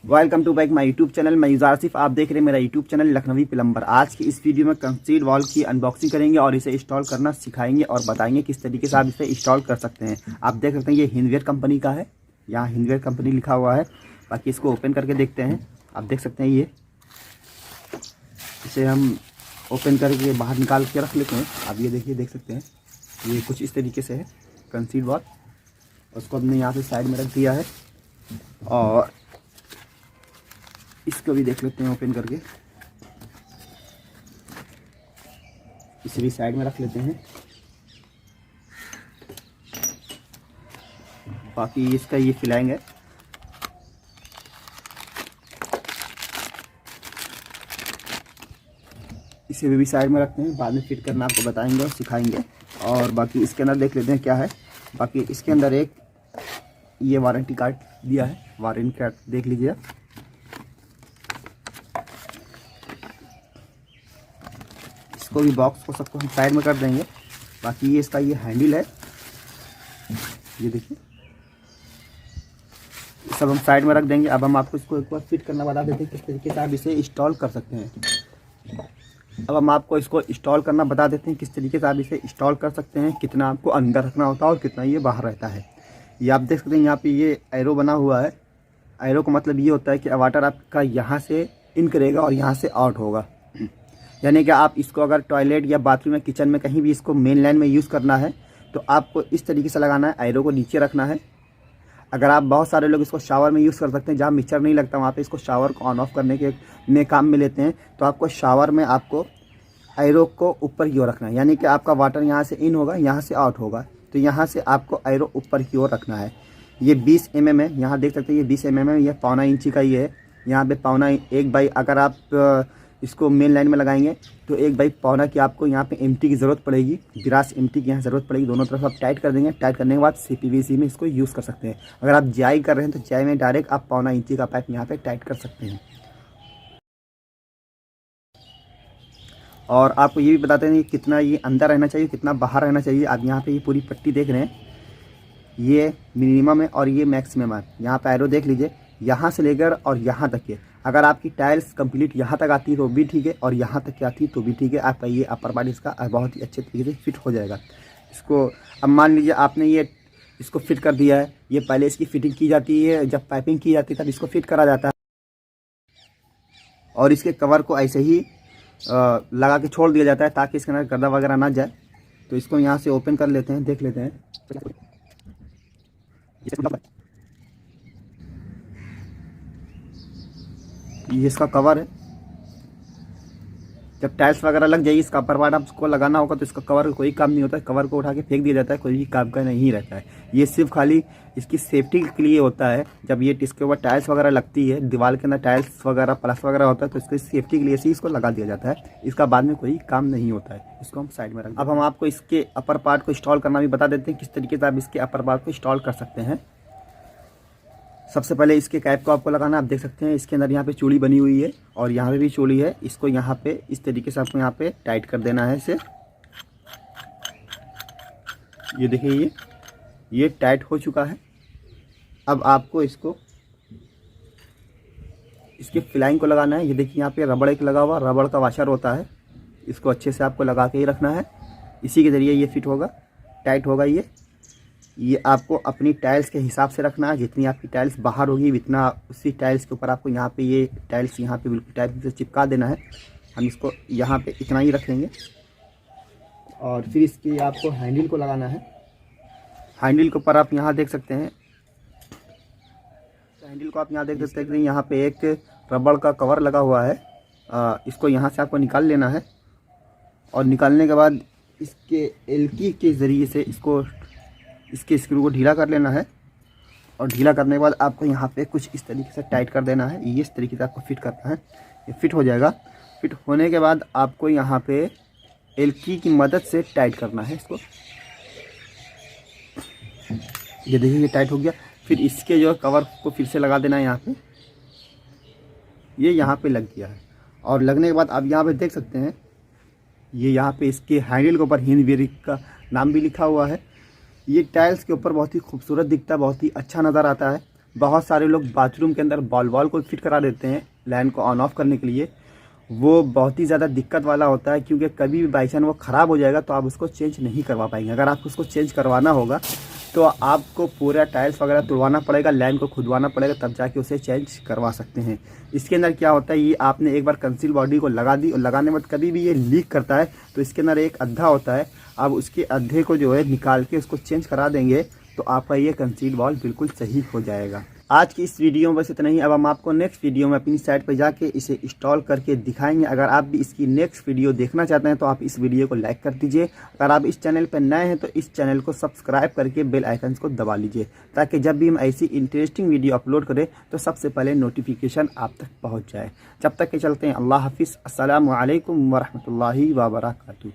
Welcome to back my YouTube channel. मैं user Asif, आप देख रहे हैं मेरा यूट्यूब चैनल लखनवी प्लम्बर। आज की इस वीडियो में कंसीड वॉल की अनबॉक्सिंग करेंगे और इसे इंस्टॉल करना सिखाएंगे और बताएंगे किस तरीके से आप इसे इंस्टॉल कर सकते हैं। आप देख सकते हैं ये हिंदवेयर कंपनी का है, यहाँ हिंदवेयर कंपनी लिखा हुआ है। बाकी इसको ओपन करके देखते हैं। आप देख सकते हैं ये इसे हम ओपन करके बाहर निकाल के रख लेते हैं। आप ये देखिए, देख सकते हैं ये कुछ इस तरीके से है कंसीड वॉल। उसको हमने यहाँ पे साइड में रख दिया है और इसको भी देख लेते हैं ओपन करके। इसे भी साइड में रख लेते हैं। बाकी इसका ये फिलाइंग है। इसे भी साइड में रखते हैं, बाद में फिट करना आपको बताएंगे और सिखाएंगे। और बाकी इसके अंदर देख लेते हैं क्या है। बाकी इसके अंदर एक ये वारंटी कार्ड दिया है, वारंटी कार्ड देख लीजिए। इसको भी बॉक्स को सबको हम साइड में कर देंगे। बाकी ये इसका ये हैंडल है, ये देखिए, सब हम साइड में रख देंगे। अब हम आपको इसको एक बार फिट करना बता देते हैं किस तरीके से आप इसे इंस्टॉल कर सकते हैं। अब हम आपको इसको इंस्टॉल करना बता देते हैं किस तरीके से आप इसे इंस्टॉल कर सकते हैं, कितना आपको अंदर रखना होता है और कितना ये बाहर रहता है। ये आप देख सकते हैं यहाँ पे ये एरो बना हुआ है। एरो का मतलब ये होता है कि वाटर आपका यहाँ से इन करेगा और यहाँ से आउट होगा। यानी कि आप इसको अगर टॉयलेट या बाथरूम या किचन में कहीं भी इसको मेन लाइन में यूज़ करना है तो आपको इस तरीके से लगाना है, एरो को नीचे रखना है। अगर आप बहुत सारे लोग इसको शावर में यूज़ कर सकते हैं, जहाँ मिक्सर नहीं लगता वहाँ पे इसको शावर को ऑन ऑफ करने के में काम में लेते हैं, तो आपको शावर में आपको एरो को ऊपर की ओर रखना है। यानी कि आपका वाटर यहाँ से इन होगा, यहाँ से आउट होगा, तो यहाँ से आपको एरो ऊपर की ओर रखना है। ये 20 mm है, यहाँ देख सकते हैं ये 20 mm है। ये 1.25 इंची का ये है। यहाँ पे 1.25 बाई, अगर आप इसको मेन लाइन में लगाएंगे तो 1/1.25 की आपको यहाँ पे एमटी की ज़रूरत पड़ेगी, ग्रास एमटी की यहाँ ज़रूरत पड़ेगी। दोनों तरफ आप टाइट कर देंगे। टाइट करने के बाद CPVC में इसको यूज़ कर सकते हैं। अगर आप जाई कर रहे हैं तो जाई में डायरेक्ट आप 1.25 इंची का पाइप यहाँ पे टाइट कर सकते हैं। और आपको ये भी बताते हैं कि कितना ये अंदर रहना चाहिए, कितना बाहर रहना चाहिए। आप यहाँ पे ये पूरी पट्टी देख रहे हैं, ये मिनिमम है और ये मैक्सिमम है। यहाँ पे एरो देख लीजिए, यहाँ से लेकर और यहाँ तक के। अगर आपकी टाइल्स कंप्लीट यहाँ तक आती है तो भी ठीक है, और यहाँ तक की आती है तो भी ठीक है। आपका ये अपर पार्ट इसका बहुत ही अच्छे तरीके से फिट हो जाएगा। इसको अब मान लीजिए आपने ये इसको फिट कर दिया है। ये पहले इसकी फिटिंग की जाती है, जब पाइपिंग की जाती है तब इसको फिट करा जाता है। और इसके कवर को ऐसे ही लगा के छोड़ दिया जाता है ताकि इसके अंदर गर्दा वगैरह ना जाए। तो इसको यहाँ से ओपन कर लेते हैं, देख लेते हैं। ये इसका कवर है। जब टाइल्स वगैरह लग जाएगी, इसका अपर पार्ट आपको लगाना होगा तो इसका कवर कोई काम नहीं होता है। कवर को उठा के फेंक दिया जाता है, कोई भी काम का नहीं रहता है। ये सिर्फ खाली इसकी सेफ्टी के लिए होता है। जब ये इसके ऊपर टाइल्स वगैरह लगती है, दीवार के अंदर टाइल्स वगैरह प्लस वगैरह होता है, तो इसकी सेफ्टी के लिए से इसको लगा दिया जाता है। इसका बाद में कोई काम नहीं होता है। इसको हम साइड में रख। अब हम आपको इसके अपर पार्ट को इंस्टॉल करना भी बता देते हैं किस तरीके से आप इसके अपर पार्ट को इंस्टॉल कर सकते हैं। सबसे पहले इसके कैप को आपको लगाना। आप देख सकते हैं इसके अंदर यहाँ पे चूड़ी बनी हुई है और यहाँ पे भी चूड़ी है। इसको यहाँ पे इस तरीके से आपको यहाँ पे टाइट कर देना है इसे। ये देखिए ये टाइट हो चुका है। अब आपको इसको इसके फिलाइंग को लगाना है। ये देखिए यहाँ पे रबड़ एक लगा हुआ, रबड़ का वाशर होता है। इसको अच्छे से आपको लगा के ही रखना है। इसी के ज़रिए ये फिट होगा, टाइट होगा। ये आपको अपनी टाइल्स के हिसाब से रखना है। जितनी आपकी टाइल्स बाहर होगी उतना उसी टाइल्स के ऊपर आपको यहाँ पे ये टाइल्स यहाँ पे बिल्कुल टाइप से चिपका देना है। हम इसको यहाँ पे इतना ही रखेंगे और फिर इसके आपको हैंडल को लगाना है। हैंडल के ऊपर आप यहाँ देख सकते हैं, हैंडल को आप यहाँ देख सकते हैं, यहाँ पे एक रबड़ का कवर लगा हुआ है। इसको यहाँ से आपको निकाल लेना है और निकालने के बाद इसके एल्की के ज़रिए से इसके स्क्रू को ढीला कर लेना है। और ढीला करने के बाद आपको यहाँ पे कुछ इस तरीके से टाइट कर देना है। ये इस तरीके से आपको फिट करना है। ये फिट हो जाएगा। फिट होने के बाद आपको यहाँ पे एल्की की मदद से टाइट करना है इसको। ये देखिए ये टाइट हो गया। फिर इसके जो कवर को फिर से लगा देना है यहाँ पे। ये यहाँ पे लग गया है। और लगने के बाद आप यहाँ पे देख सकते हैं, ये यहाँ पे इसके हैंडल के ऊपर हिंदवेयर का नाम भी लिखा हुआ है। ये टाइल्स के ऊपर बहुत ही खूबसूरत दिखता है, बहुत ही अच्छा नज़र आता है। बहुत सारे लोग बाथरूम के अंदर बॉल को फिट करा देते हैं लाइन को ऑन ऑफ करने के लिए। वो बहुत ही ज़्यादा दिक्कत वाला होता है, क्योंकि कभी भी बाई चांस वो ख़राब हो जाएगा तो आप उसको चेंज नहीं करवा पाएंगे। अगर आपको उसको चेंज करवाना होगा तो आपको पूरा टाइल्स वगैरह तुड़वाना पड़ेगा, लाइन को खुदवाना पड़ेगा, तब जाके उसे चेंज करवा सकते हैं। इसके अंदर क्या होता है, ये आपने एक बार कंसील बॉडी को लगा दी और लगाने में कभी भी ये लीक करता है तो इसके अंदर एक अद्धा होता है, आप उसके अद्धे को जो है निकाल के उसको चेंज करा देंगे तो आपका ये कंसील वॉल बिल्कुल सही हो जाएगा। आज की इस वीडियो में बस इतना ही। अब हम आपको नेक्स्ट वीडियो में अपनी साइट पर जाके इसे इंस्टॉल करके दिखाएंगे। अगर आप भी इसकी नेक्स्ट वीडियो देखना चाहते हैं तो आप इस वीडियो को लाइक कर दीजिए। अगर आप इस चैनल पर नए हैं तो इस चैनल को सब्सक्राइब करके बेल आइकन को दबा लीजिए, ताकि जब भी हम ऐसी इंटरेस्टिंग वीडियो अपलोड करें तो सबसे पहले नोटिफिकेशन आप तक पहुँच जाए। जब तक के चलते हैं, अल्लाह हाफिज़। अस्सलामु अलैकुम वरहमतुल्लाहि व बरकातुहू।